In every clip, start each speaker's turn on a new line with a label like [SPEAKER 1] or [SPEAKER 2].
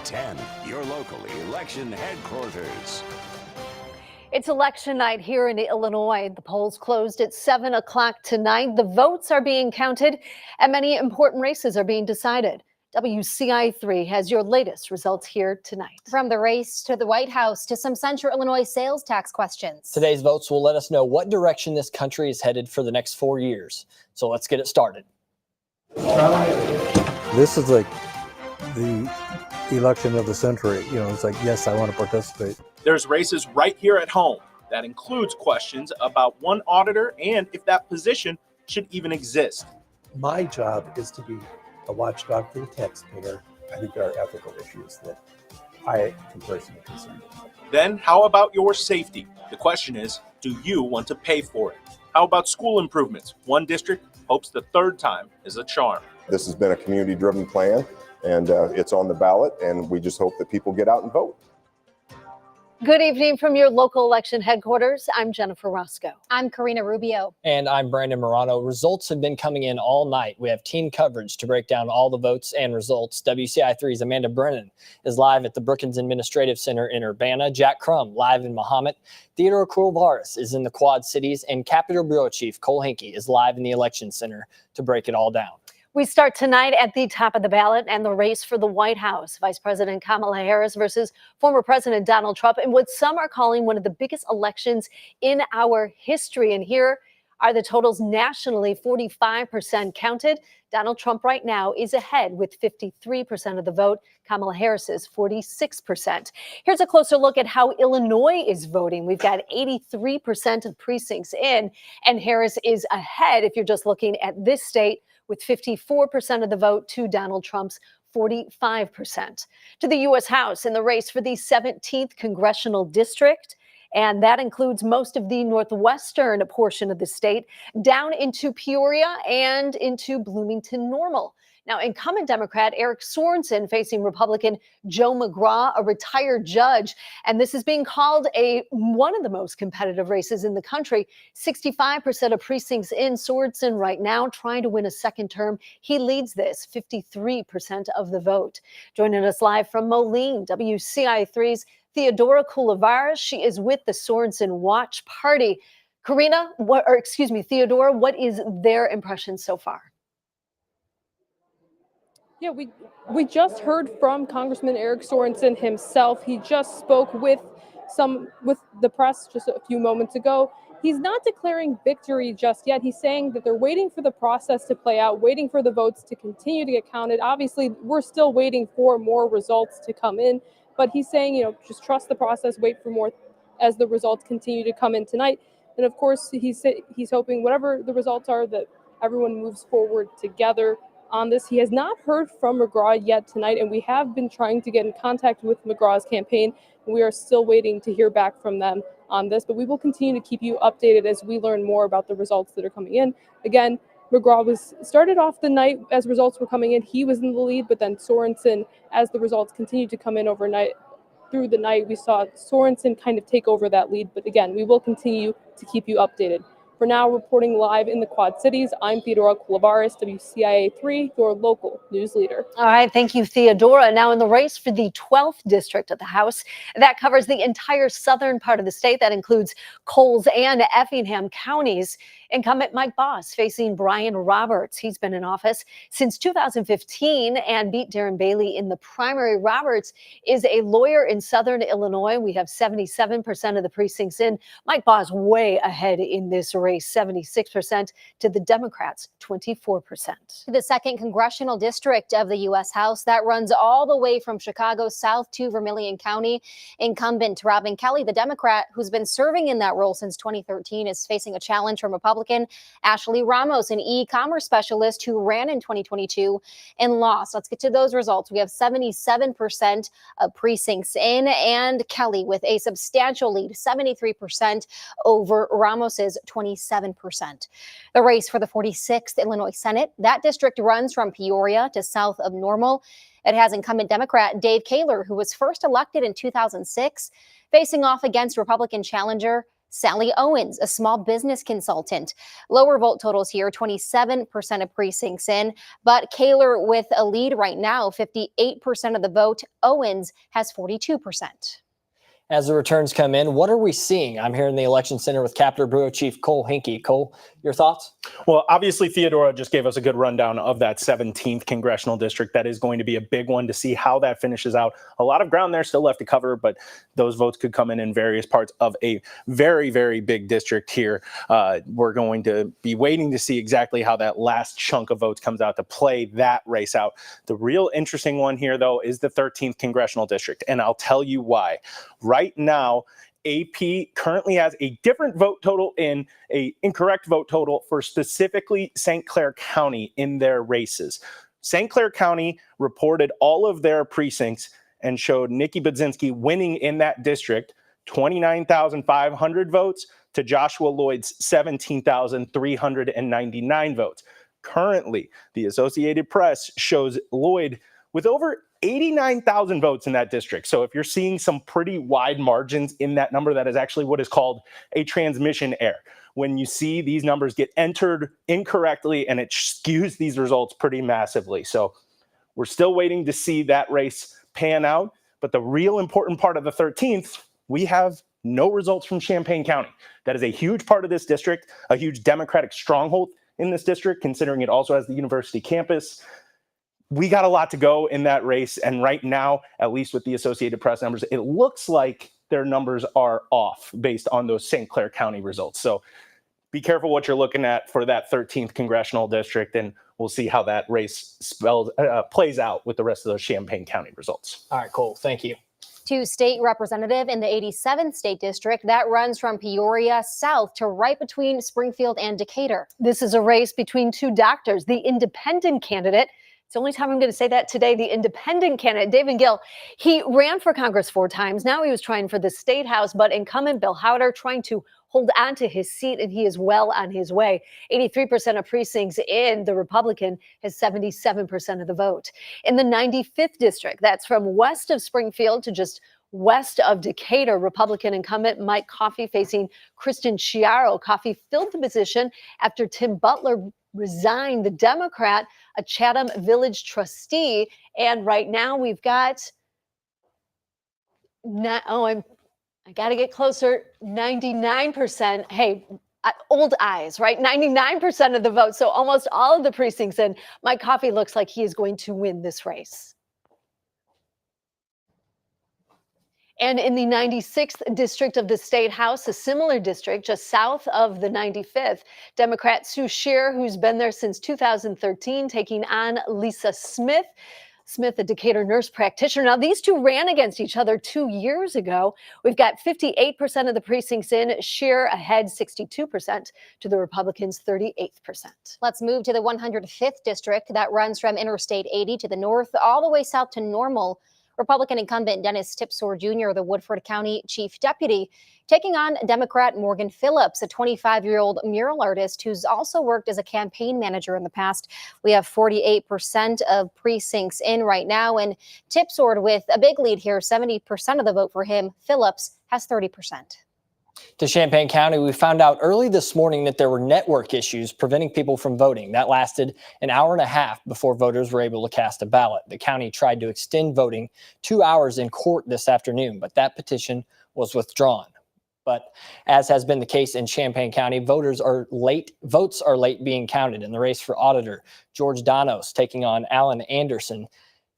[SPEAKER 1] 10, your local election headquarters.
[SPEAKER 2] It's election night here in Illinois. The polls closed at 7 o'clock tonight. The votes are being counted and many important races are being decided. WCIA 3 has your latest results here tonight.
[SPEAKER 3] From the race to the White House to some Central Illinois sales tax questions.
[SPEAKER 4] Today's votes will let us know what direction this country is headed for the next 4 years. So let's get it started.
[SPEAKER 5] This is like the election of the century. You know, it's like, yes, I want to participate.
[SPEAKER 6] There's races right here at home. That includes questions about one auditor and if that position should even exist.
[SPEAKER 7] My job is to be a watchdog for the taxpayer. I think there are ethical issues that I am personally concerned about.
[SPEAKER 6] Then how about your safety? The question is, do you want to pay for it? How about school improvements? One district hopes the third time is a charm.
[SPEAKER 8] This has been a community-driven plan, and it's on the ballot, and we just hope that people get out and vote.
[SPEAKER 2] Good evening from your local election headquarters. I'm Jennifer Roscoe.
[SPEAKER 3] I'm Karina Rubio.
[SPEAKER 4] And I'm Brandon Morano. Results have been coming in all night. We have team coverage to break down all the votes and results. WCIA 3's Amanda Brennan is live at the Brookings Administrative Center in Urbana. Jack Crum live in Mahomet. Theodore Kulvaris is in the Quad Cities. And Capitol Bureau Chief Cole Hinkey is live in the Election Center to break it all down.
[SPEAKER 2] We start tonight at the top of the ballot and the race for the White House. Vice President Kamala Harris versus former President Donald Trump in what some are calling one of the biggest elections in our history. And here are the totals nationally, 45% counted. Donald Trump right now is ahead with 53% of the vote. Kamala Harris is 46%. Here's a closer look at how Illinois is voting. We've got 83% of precincts in, and Harris is ahead if you're just looking at this state, with 54% of the vote to Donald Trump's 45%. To the U.S. House in the race for the 17th congressional district, and that includes most of the northwestern portion of the state, down into Peoria and into Bloomington-Normal. Now, incumbent Democrat Eric Sorensen facing Republican Joe McGraw, a retired judge. And this is being called one of the most competitive races in the country. 65% of precincts in. Sorensen right now trying to win a second term. He leads this, 53% of the vote. Joining us live from Moline, WCIA 3's Theodora Kulvaris. She is with the Sorensen Watch Party. Theodora, what is their impression so far?
[SPEAKER 9] Yeah, we just heard from Congressman Eric Sorensen himself. He just spoke with the press just a few moments ago. He's not declaring victory just yet. He's saying that they're waiting for the process to play out, waiting for the votes to continue to get counted. Obviously, we're still waiting for more results to come in, but he's saying, just trust the process, wait for more as the results continue to come in tonight. And of course, he's hoping whatever the results are that everyone moves forward together on this. He has not heard from McGraw yet tonight, and we have been trying to get in contact with McGraw's campaign, and we are still waiting to hear back from them on this, but we will continue to keep you updated as we learn more about the results that are coming in. Again, McGraw started off the night as results were coming in. He was in the lead, but then Sorensen, as the results continued to come in overnight, through the night, we saw Sorensen kind of take over that lead. But again, we will continue to keep you updated. For now, reporting live in the Quad Cities, I'm Theodora Kulvaris, WCIA 3, your local news leader.
[SPEAKER 2] All right, thank you, Theodora. Now in the race for the 12th district of the House, that covers the entire southern part of the state. That includes Coles and Effingham counties. Incumbent Mike Boss facing Brian Roberts. He's been in office since 2015 and beat Darren Bailey in the primary. Roberts is a lawyer in southern Illinois. We have 77% of the precincts in. Mike Boss way ahead in this race, 76% to the Democrats, 24%.
[SPEAKER 3] The second congressional district of the U.S. House that runs all the way from Chicago south to Vermilion County. Incumbent Robin Kelly, the Democrat who's been serving in that role since 2013, is facing a challenge from Republican Ashley Ramos, an e-commerce specialist who ran in 2022 and lost. Let's get to those results. We have 77% of precincts in, and Kelly with a substantial lead, 73% over Ramos's 27%. The race for the 46th Illinois Senate, that district runs from Peoria to south of Normal. It has incumbent Democrat Dave Kaler, who was first elected in 2006, facing off against Republican challenger Sally Owens, a small business consultant. Lower vote totals here, 27% of precincts in, but Kaler with a lead right now, 58% of the vote. Owens has 42%.
[SPEAKER 4] As the returns come in, what are we seeing? I'm here in the Election Center with Capitol Bureau Chief Cole Hinkey. Cole, your thoughts?
[SPEAKER 6] Well, obviously, Theodora just gave us a good rundown of that 17th congressional district. That is going to be a big one to see how that finishes out. A lot of ground there still left to cover, but those votes could come in various parts of a very, very big district here. We're going to be waiting to see exactly how that last chunk of votes comes out to play that race out. The real interesting one here, though, is the 13th congressional district, and I'll tell you why. Right now, AP currently has a different vote total and an incorrect vote total for specifically St. Clair County in their races. St. Clair County reported all of their precincts and showed Nikki Budzinski winning in that district, 29,500 votes to Joshua Lloyd's 17,399 votes. Currently, the Associated Press shows Lloyd with over 89,000 votes in that district. So if you're seeing some pretty wide margins in that number, that is actually what is called a transmission error. When you see these numbers get entered incorrectly and it skews these results pretty massively. So we're still waiting to see that race pan out. But the real important part of the 13th, we have no results from Champaign County. That is a huge part of this district, a huge Democratic stronghold in this district, considering it also has the university campus. We got a lot to go in that race. And right now, at least with the Associated Press numbers, it looks like their numbers are off based on those St. Clair County results. So be careful what you're looking at for that 13th congressional district, and we'll see how that race plays out with the rest of those Champaign County results.
[SPEAKER 4] All right, Cole, thank you.
[SPEAKER 3] To state representative in the 87th state district that runs from Peoria south to right between Springfield and Decatur.
[SPEAKER 2] This is a race between two doctors. The independent candidate, it's the only time I'm going to say that today, the independent candidate, David Gill, he ran for Congress 4 times. Now he was trying for the state house, but incumbent Bill Howder trying to hold on to his seat, and he is well on his way. 83% of precincts in, the Republican has 77% of the vote. In the 95th district, that's from west of Springfield to just west of Decatur, Republican incumbent Mike Coffey facing Kristen Chiaro. Coffey filled the position after Tim Butler resigned, the Democrat, a Chatham Village trustee. And right now we've got, I got to get closer, 99%. Hey, old eyes, right? 99% of the vote. So almost all of the precincts in. Mike Coffey looks like he is going to win this race. And in the 96th district of the state house, a similar district just south of the 95th, Democrat Sue Scheer, who's been there since 2013, taking on Lisa Smith. Smith, a Decatur nurse practitioner. Now, these two ran against each other 2 years ago. We've got 58% of the precincts in, Scheer ahead 62% to the Republicans' 38%.
[SPEAKER 3] Let's move to the 105th district that runs from Interstate 80 to the north, all the way south to Normal. Republican incumbent Dennis Tipsor Jr., the Woodford County Chief Deputy, taking on Democrat Morgan Phillips, a 25-year-old mural artist who's also worked as a campaign manager in the past. We have 48% of precincts in right now, and Tipsor with a big lead here, 70% of the vote for him. Phillips has 30%.
[SPEAKER 4] To Champaign County, we found out early this morning that there were network issues preventing people from voting. That lasted an hour and a half before voters were able to cast a ballot. The county tried to extend voting 2 hours in court this afternoon, but that petition was withdrawn. But as has been the case in Champaign County, votes are late being counted in the race for auditor. George Danos taking on Alan Anderson.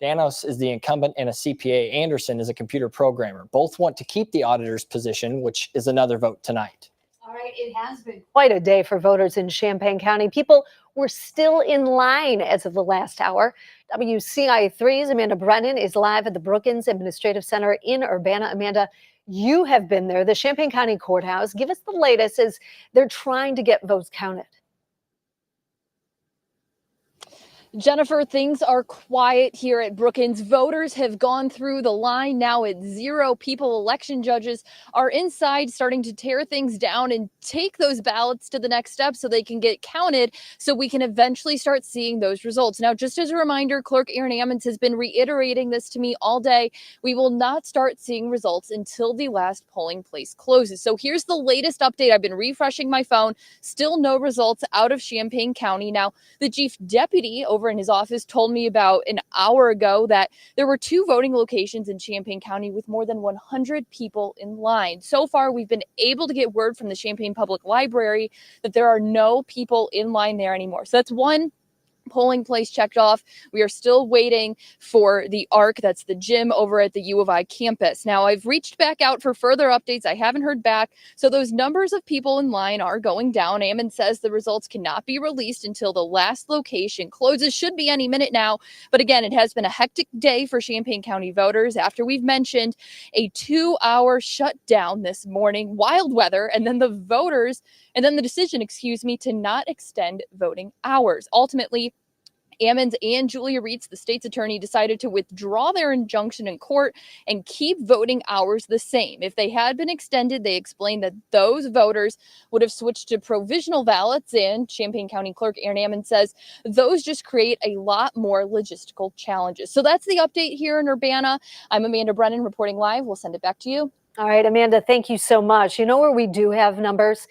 [SPEAKER 4] Danos is the incumbent and a CPA. Anderson is a computer programmer. Both want to keep the auditor's position, which is another vote tonight.
[SPEAKER 2] All right, it has been quite a day for voters in Champaign County. People were still in line as of the last hour. WCIA 3's Amanda Brennan is live at the Brookins Administrative Center in Urbana. Amanda, you have been there, the Champaign County Courthouse. Give us the latest as they're trying to get votes counted.
[SPEAKER 10] Jennifer, things are quiet here at Brookings. Voters have gone through the line. Now it's 0 people. Election judges are inside starting to tear things down and take those ballots to the next step so they can get counted so we can eventually start seeing those results. Now, just as a reminder, Clerk Aaron Ammons has been reiterating this to me all day. We will not start seeing results until the last polling place closes. So here's the latest update. I've been refreshing my phone. Still no results out of Champaign County. Now, the chief deputy over in his office told me about an hour ago that there were 2 voting locations in Champaign County with more than 100 people in line. So far, we've been able to get word from the Champaign Public Library that there are no people in line there anymore. So that's one polling place checked off. We are still waiting for the ARC, that's the gym over at the U of I campus. Now, I've reached back out for further updates. I haven't heard back. So those numbers of people in line are going down. Ammon says the results cannot be released until the last location closes. Should be any minute now. But again, it has been a hectic day for Champaign County voters after we've mentioned a 2-hour shutdown this morning, wild weather, and then the decision, to not extend voting hours. Ultimately, Ammons and Julia Reitz, the state's attorney, decided to withdraw their injunction in court and keep voting hours the same. If they had been extended, they explained that those voters would have switched to provisional ballots, and Champaign County Clerk Aaron Ammons says those just create a lot more logistical challenges. So that's the update here in Urbana. I'm Amanda Brennan reporting live. We'll send it back to you.
[SPEAKER 2] All right, Amanda, thank you so much. You know where we do have numbers?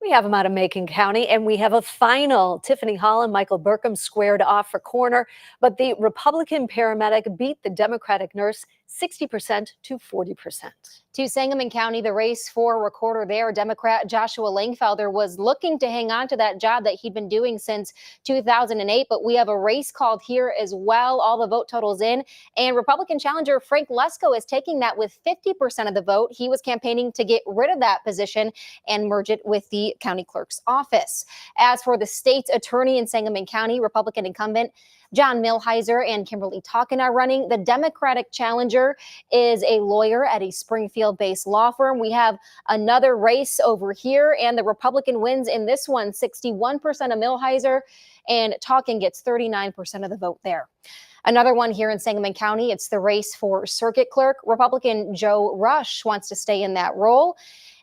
[SPEAKER 2] We have them out of Macon County, and we have a final. Tiffany Hall and Michael Burkham squared off for corner, but the Republican paramedic beat the Democratic nurse 60% to 40%.
[SPEAKER 3] To Sangamon County, the race for recorder there, Democrat Joshua Langfelder was looking to hang on to that job that he'd been doing since 2008, but we have a race called here as well. All the vote totals in, and Republican challenger Frank Lesko is taking that with 50% of the vote. He was campaigning to get rid of that position and merge it with the county clerk's office. As for the state's attorney in Sangamon County, Republican incumbent John Milheiser and Kimberly Talkin are running. The Democratic challenger is a lawyer at a Springfield-based law firm. We have another race over here, and the Republican wins in this one, 61% of Milheiser, and Talkin gets 39% of the vote there. Another one here in Sangamon County, it's the race for circuit clerk. Republican Joe Rush wants to stay in that role.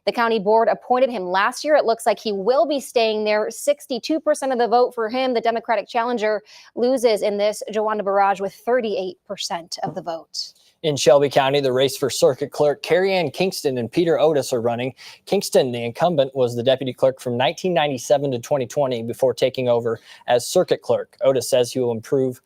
[SPEAKER 3] The county board appointed him last year. It looks like he will be staying there. 62% of the vote for him. The Democratic challenger loses in this, Joanna Barrage, with 38% of the vote.
[SPEAKER 4] In Shelby County, the race for circuit clerk, Carrie Ann Kingston and Peter Otis are running. Kingston, the incumbent, was the deputy clerk from 1997 to 2020 before taking over as circuit clerk. Otis says he will improve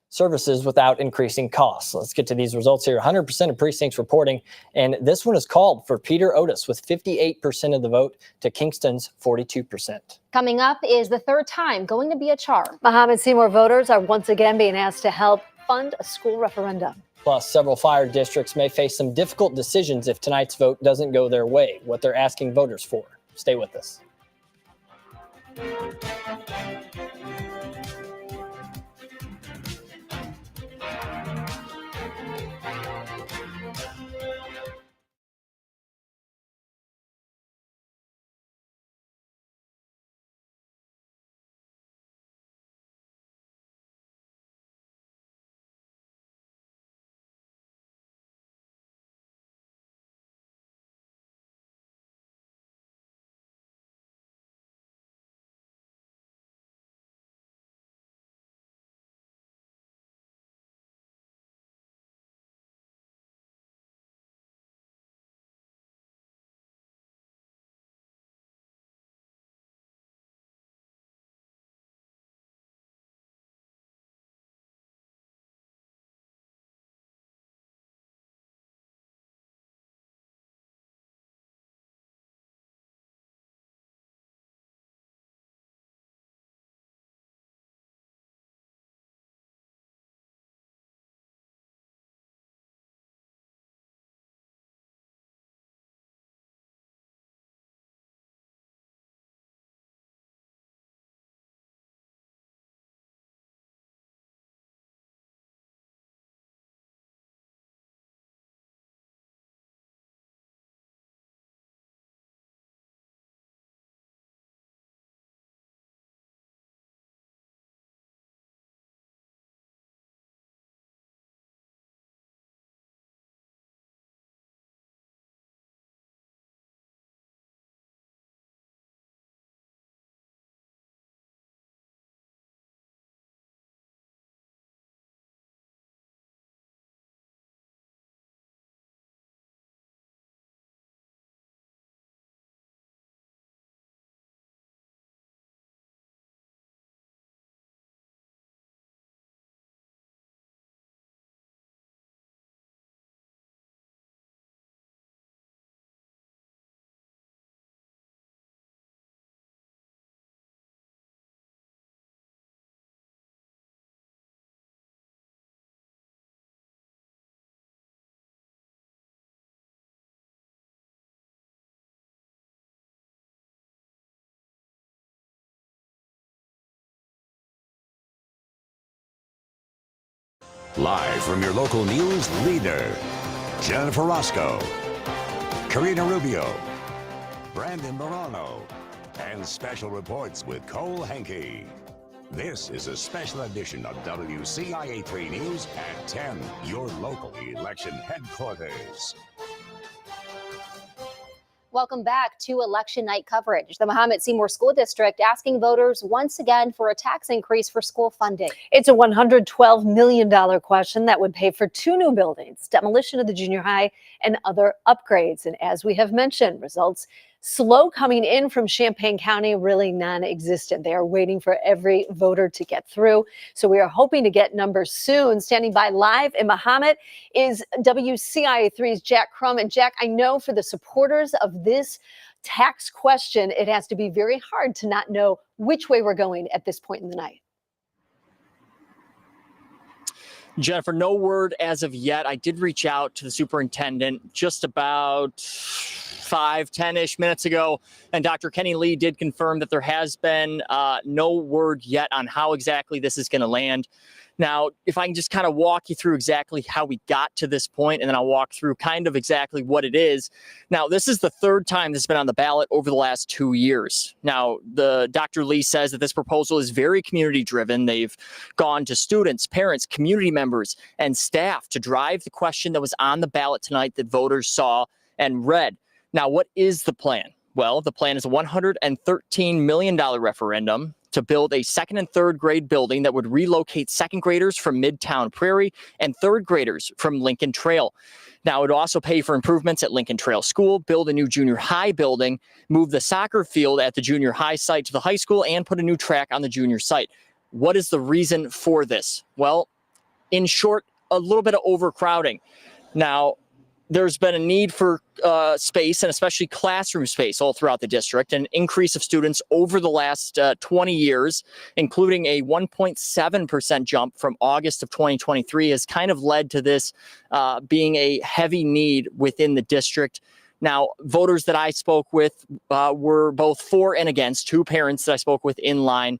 [SPEAKER 4] services without increasing costs. Let's get to these results here. 100% of precincts reporting, and this one is called for Peter Otis with 58% of the vote to Kingston's 42%.
[SPEAKER 3] Coming up is the third time going to be a charm.
[SPEAKER 2] Mohammed Seymour voters are once again being asked to help fund a school referendum.
[SPEAKER 4] Plus, several fire districts may face some difficult decisions if tonight's vote doesn't go their way, what they're asking voters for. Stay with us.
[SPEAKER 1] Live from your local news leader, Jennifer Roscoe, Karina Rubio, Brandon Morano, and special reports with Cole Henke. This is a special edition of WCIA 3 News at 10, your local election headquarters.
[SPEAKER 3] Welcome back to election night coverage. The Mahomet Seymour School District asking voters once again for a tax increase for school funding.
[SPEAKER 2] It's a $112 million question that would pay for 2 new buildings, demolition of the junior high, and other upgrades. And as we have mentioned, results slow coming in from Champaign County, really non-existent. They are waiting for every voter to get through. So we are hoping to get numbers soon. Standing by live in Mahomet is WCIA 3's Jack Crum. And Jack, I know for the supporters of this tax question, it has to be very hard to not know which way we're going at this point in the night.
[SPEAKER 11] Jennifer, no word as of yet. I did reach out to the superintendent just about 10-ish minutes ago, and Dr. Kenny Lee did confirm that there has been no word yet on how exactly this is going to land. Now, if I can just kind of walk you through exactly how we got to this point, and then I'll walk through kind of exactly what it is. Now, this is the third time this has been on the ballot over the last 2 years. Now, Dr. Lee says that this proposal is very community driven. They've gone to students, parents, community members, and staff to drive the question that was on the ballot tonight that voters saw and read. Now, what is the plan? Well, the plan is a $113 million referendum to build a second and third grade building that would relocate second graders from Midtown Prairie and third graders from Lincoln Trail. Now, it would also pay for improvements at Lincoln Trail School, build a new junior high building, move the soccer field at the junior high site to the high school, and put a new track on the junior site. What is the reason for this? Well, in short, a little bit of overcrowding. Now, there's been a need for space, and especially classroom space, all throughout the district. An increase of students over the last 20 years, including a 1.7% jump from August of 2023, has kind of led to this being a heavy need within the district. Now, voters that I spoke with were both for and against. 2 parents that I spoke with in line.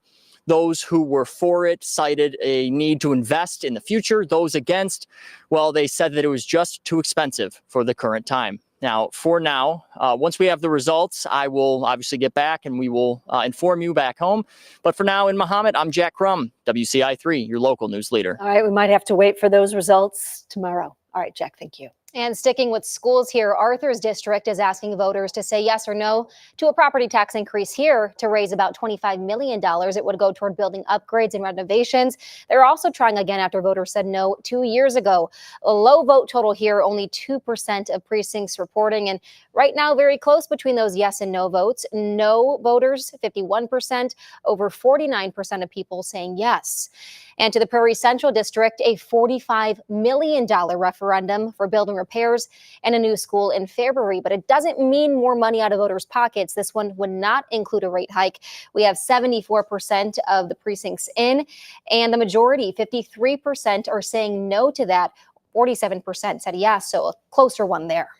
[SPEAKER 11] Those who were for it cited a need to invest in the future. Those against, well, they said that it was just too expensive for the current time. Now, for now, once we have the results, I will obviously get back and we will inform you back home. But for now in Mahomet, I'm Jack Crum, WCI 3, your local news leader.
[SPEAKER 2] All right, we might have to wait for those results tomorrow. All right, Jack, thank you.
[SPEAKER 3] And sticking with schools here, Arthur's district is asking voters to say yes or no to a property tax increase here to raise about $25 million. It would go toward building upgrades and renovations. They're also trying again after voters said no 2 years ago. A low vote total here, only 2% of precincts reporting. And right now, very close between those yes and no votes. No voters, 51%, over 49% of people saying yes. And to the Prairie Central District, a $45 million referendum for building repairs and a new school in February. But it doesn't mean more money out of voters' pockets. This one would not include a rate hike. We have 74% of the precincts in, and the majority, 53%, are saying no to that. 47% said yes, so a closer one there.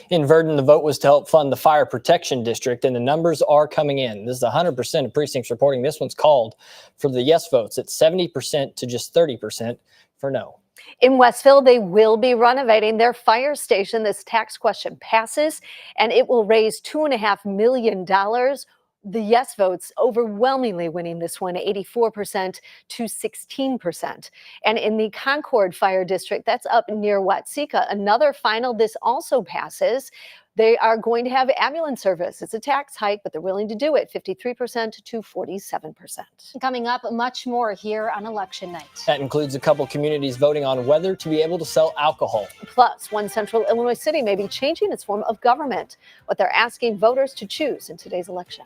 [SPEAKER 4] In Verdon, the vote was to help fund the fire protection district, and the numbers are coming in. This is 100% of precincts reporting. This one's called for the yes votes. It's 70% to just 30% for no.
[SPEAKER 2] In Westville, they will be renovating their fire station. This tax question passes, and it will raise $2.5 million. The yes votes overwhelmingly winning this one, 84% to 16%. And in the Concord Fire District, that's up near Watsika, another final, this also passes. They are going to have ambulance service. It's a tax hike, but they're willing to do it, 53% to 47%.
[SPEAKER 3] Coming up, much more here on election night.
[SPEAKER 4] That includes a couple communities voting on whether to be able to sell alcohol.
[SPEAKER 2] Plus, one central Illinois city may be changing its form of government, what they're asking voters to choose in today's election.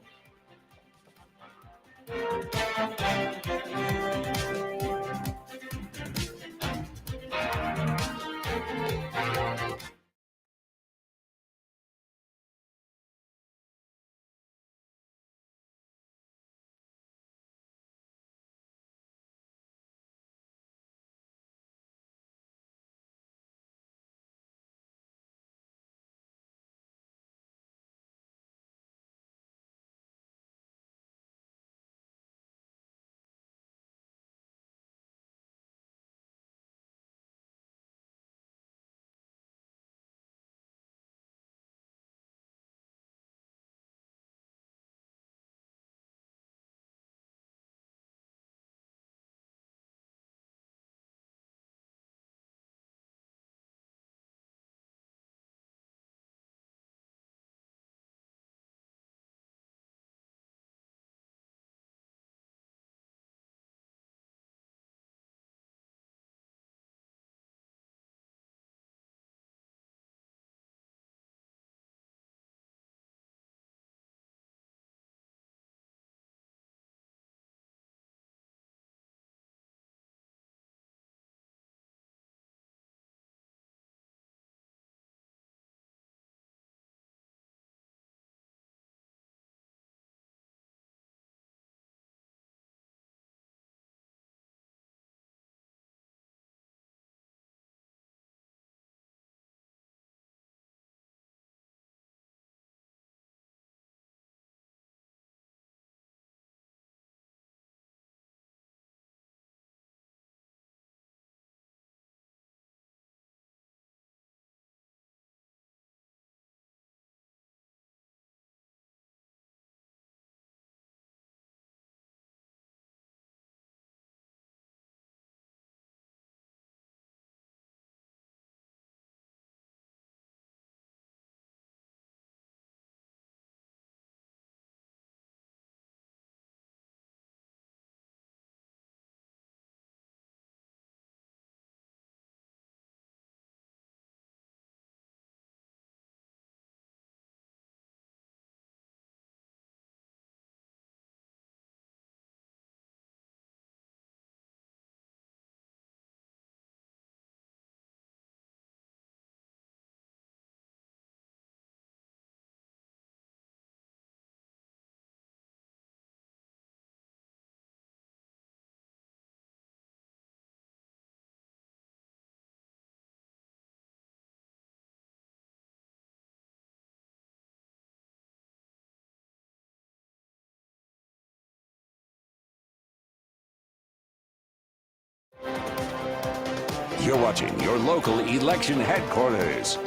[SPEAKER 1] You're watching your local election headquarters.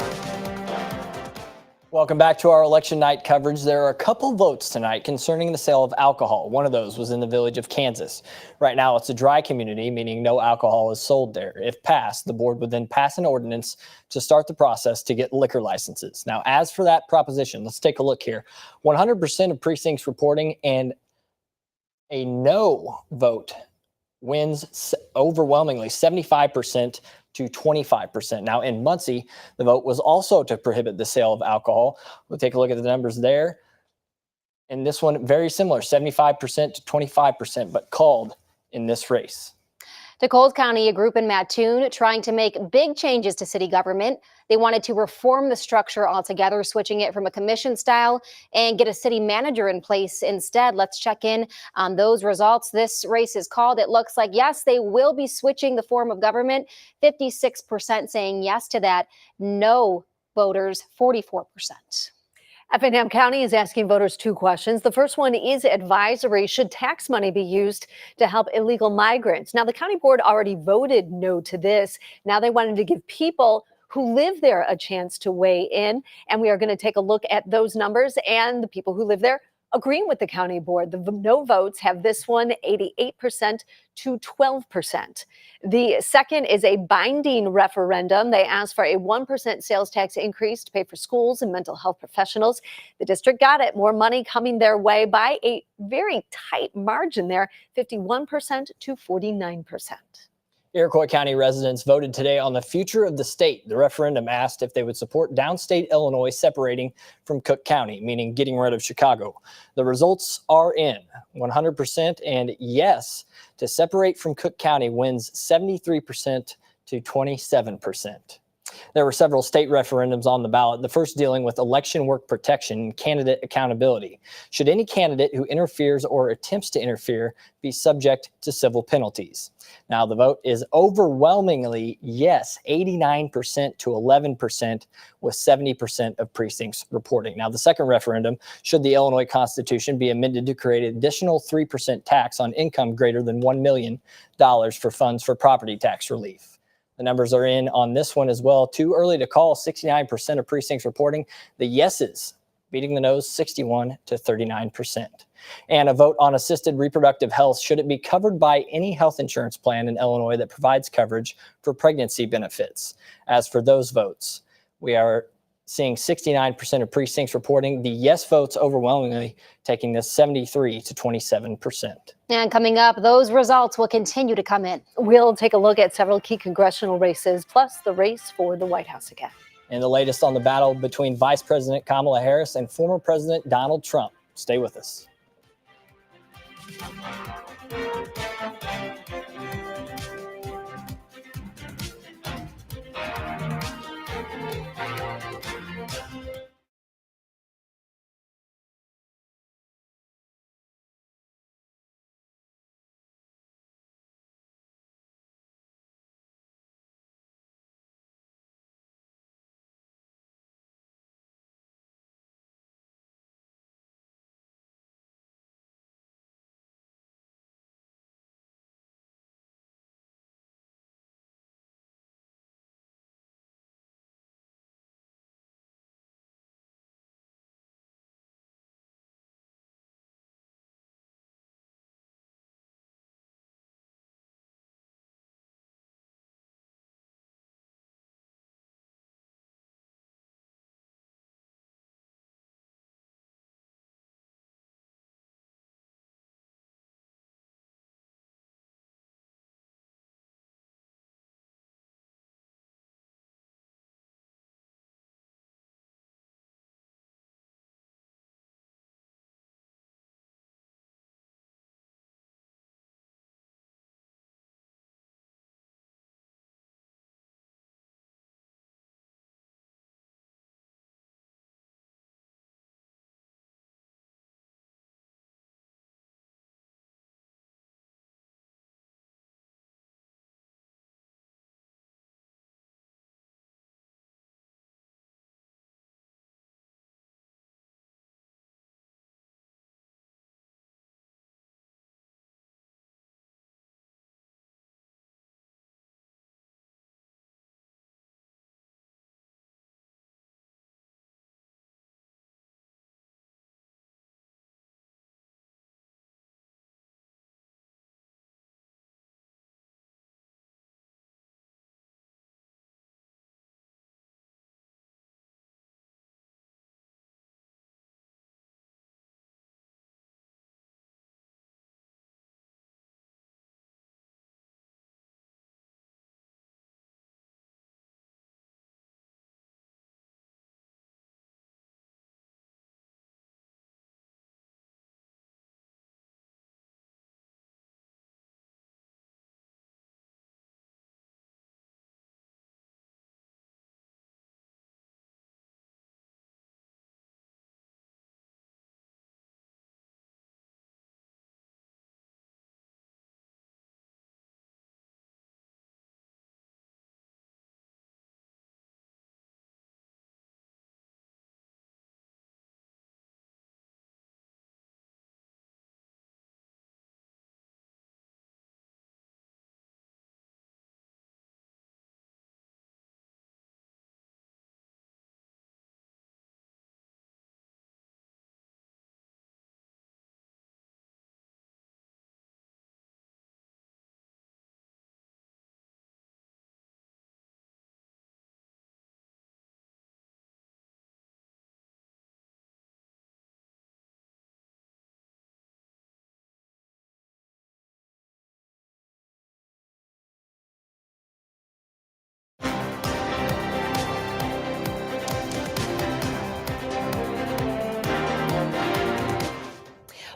[SPEAKER 4] Welcome back to our election night coverage. There are a couple votes tonight concerning the sale of alcohol. One of those was in the village of Kansas. Right now, it's a dry community, meaning no alcohol is sold there. If passed, the board would then pass an ordinance to start the process to get liquor licenses. Now, as for that proposition, let's take a look here. 100% of precincts reporting, and a no vote wins overwhelmingly 75% to 25%. Now in Muncie, the vote was also to prohibit the sale of alcohol. We'll take a look at the numbers there. And this one, very similar, 75% to 25%, but called in this race.
[SPEAKER 3] To Coles County, a group in Mattoon trying to make big changes to city government. They wanted to reform the structure altogether, switching it from a commission style and get a city manager in place instead. Let's check in on those results. This race is called. It looks like, yes, they will be switching the form of government. 56% saying yes to that. No voters, 44%.
[SPEAKER 2] Effingham County is asking voters two questions. The first one is advisory. Should tax money be used to help illegal migrants? Now, the county board already voted no to this. Now they wanted to give people who live there a chance to weigh in. And we are going to take a look at those numbers and the people who live there agreeing with the county board. The no votes have this one 88% to 12%. The second is a binding referendum. They asked for a 1% sales tax increase to pay for schools and mental health professionals. The district got it. More money coming their way by a very tight margin there, 51% to 49%.
[SPEAKER 4] Iroquois County residents voted today on the future of the state. The referendum asked if they would support downstate Illinois separating from Cook County, meaning getting rid of Chicago. The results are in. 100% and yes to separate from Cook County wins 73% to 27%. There were several state referendums on the ballot, the first dealing with election work protection and candidate accountability. Should any candidate who interferes or attempts to interfere be subject to civil penalties? Now, the vote is overwhelmingly yes, 89% to 11%, with 70% of precincts reporting. Now, the second referendum, should the Illinois Constitution be amended to create an additional 3% tax on income greater than $1 million for funds for property tax relief? The numbers are in on this one as well. Too early to call, 69% of precincts reporting. The yeses beating the noes, 61 to 39%. And a vote on assisted reproductive health. Should it be covered by any health insurance plan in Illinois that provides coverage for pregnancy benefits? As for those votes, we are seeing 69% of precincts reporting. The yes votes overwhelmingly, taking this 73 to 27%.
[SPEAKER 3] And coming up, those results will continue to come in.
[SPEAKER 2] We'll take a look at several key congressional races, plus the race for the White House again.
[SPEAKER 4] And the latest on the battle between Vice President Kamala Harris and former President Donald Trump. Stay with us.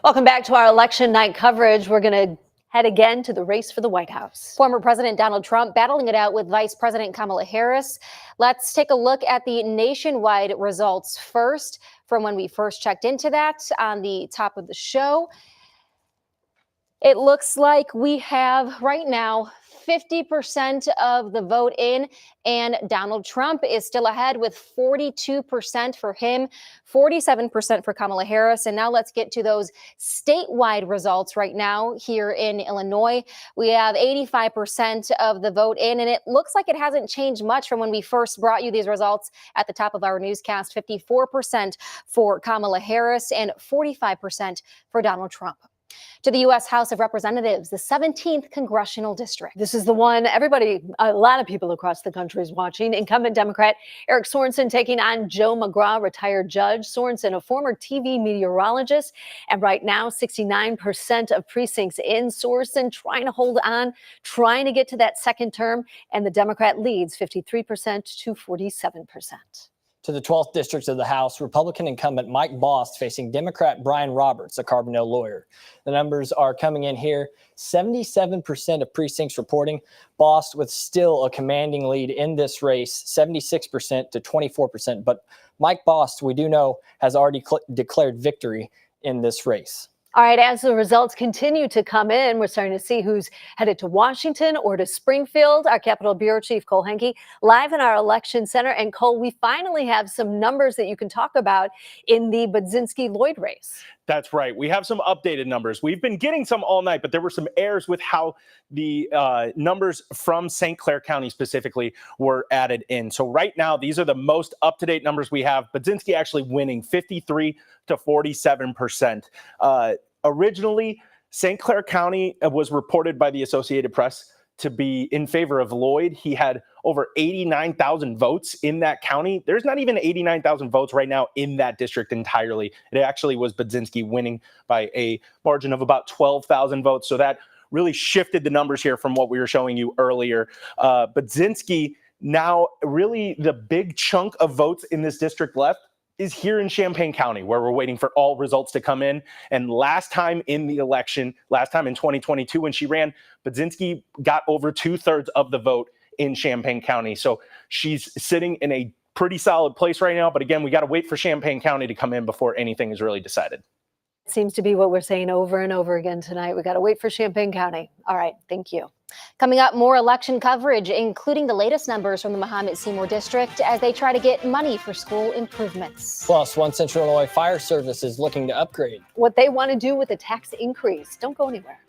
[SPEAKER 2] Welcome back to our election night coverage. We're going to head again to the race for the White House.
[SPEAKER 3] Former President Donald Trump battling it out with Vice President Kamala Harris. Let's take a look at the nationwide results first from when we first checked into that on the top of the show. It looks like we have right now 50% of the vote in, and Donald Trump is still ahead with 42% for him, 47% for Kamala Harris. And now let's get to those statewide results right now here in Illinois. We have 85% of the vote in, and it looks like it hasn't changed much from when we first brought you these results at the top of our newscast. 54% for Kamala Harris and 45% for Donald Trump. To the U.S. House of Representatives, the 17th Congressional District.
[SPEAKER 2] This is the one a lot of people across the country is watching. Incumbent Democrat Eric Sorensen taking on Joe McGraw, retired judge. Sorensen, a former TV meteorologist, and right now 69% of precincts in. Sorensen trying to hold on, trying to get to that second term, and the Democrat leads 53% to 47%.
[SPEAKER 4] To the 12th district of the House, Republican incumbent Mike Bost facing Democrat Brian Roberts, a Carbondale lawyer. The numbers are coming in here. 77% of precincts reporting Bost with still a commanding lead in this race, 76% to 24%. But Mike Bost, we do know, has already declared victory in this race.
[SPEAKER 2] All right, as the results continue to come in, we're starting to see who's headed to Washington or to Springfield. Our Capitol Bureau Chief Cole Henke live in our election center. And Cole, we finally have some numbers that you can talk about in the Budzinski-Lloyd race.
[SPEAKER 6] That's right. We have some updated numbers. We've been getting some all night, but there were some errors with how the numbers from St. Clair County specifically were added in. So right now, these are the most up-to-date numbers we have. Budzinski actually winning 53 to 47%. Originally, St. Clair County was reported by the Associated Press to be in favor of Lloyd. He had over 89,000 votes in that county. There's not even 89,000 votes right now in that district entirely. It actually was Budzinski winning by a margin of about 12,000 votes. So that really shifted the numbers here from what we were showing you earlier. Budzinski, now really the big chunk of votes in this district left is here in Champaign County, where we're waiting for all results to come in. And last time in the election, last time in 2022 when she ran, Budzinski got over 2/3 of the vote in Champaign County. So she's sitting in a pretty solid place right now. But again, we got to wait for Champaign County to come in before anything is really decided.
[SPEAKER 2] Seems to be what we're saying over and over again tonight. We got to wait for Champaign County. All right, thank you.
[SPEAKER 3] Coming up, more election coverage, including the latest numbers from the Mahomet Seymour District as they try to get money for school improvements.
[SPEAKER 4] Plus, one Central Illinois Fire Service is looking to upgrade.
[SPEAKER 2] What they want to do with the tax increase. Don't go anywhere.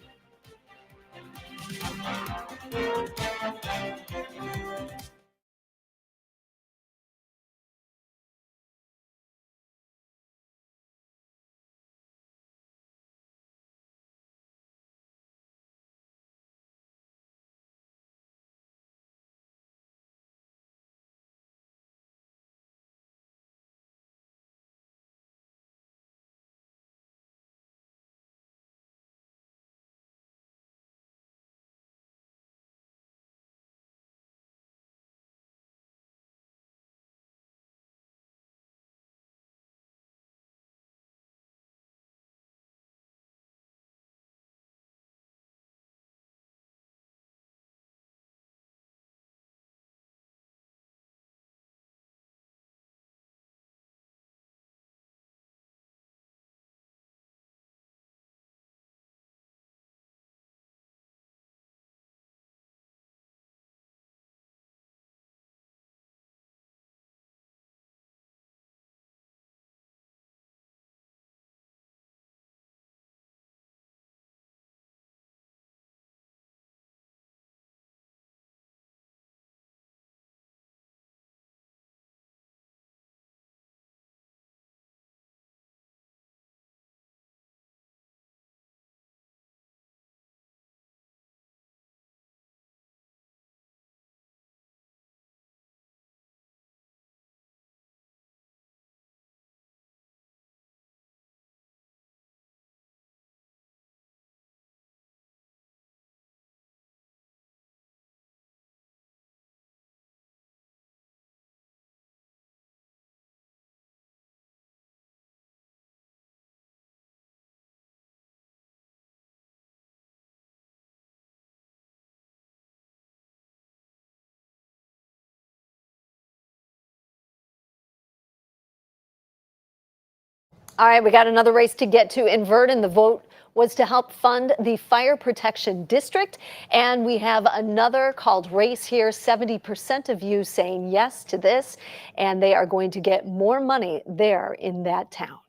[SPEAKER 2] All right, we got another race to get to in Verdon. The vote was to help fund the Fire Protection District. And we have another called race here. 70% of you saying yes to this, and they are going to get more money there in that town.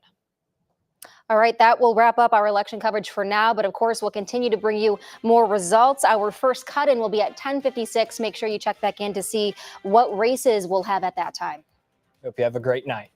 [SPEAKER 3] All right, that will wrap up our election coverage for now. But of course, we'll continue to bring you more results. Our first cut-in will be at 10:56. Make sure you check back in to see what races we'll have at that time.
[SPEAKER 4] Hope you have a great night.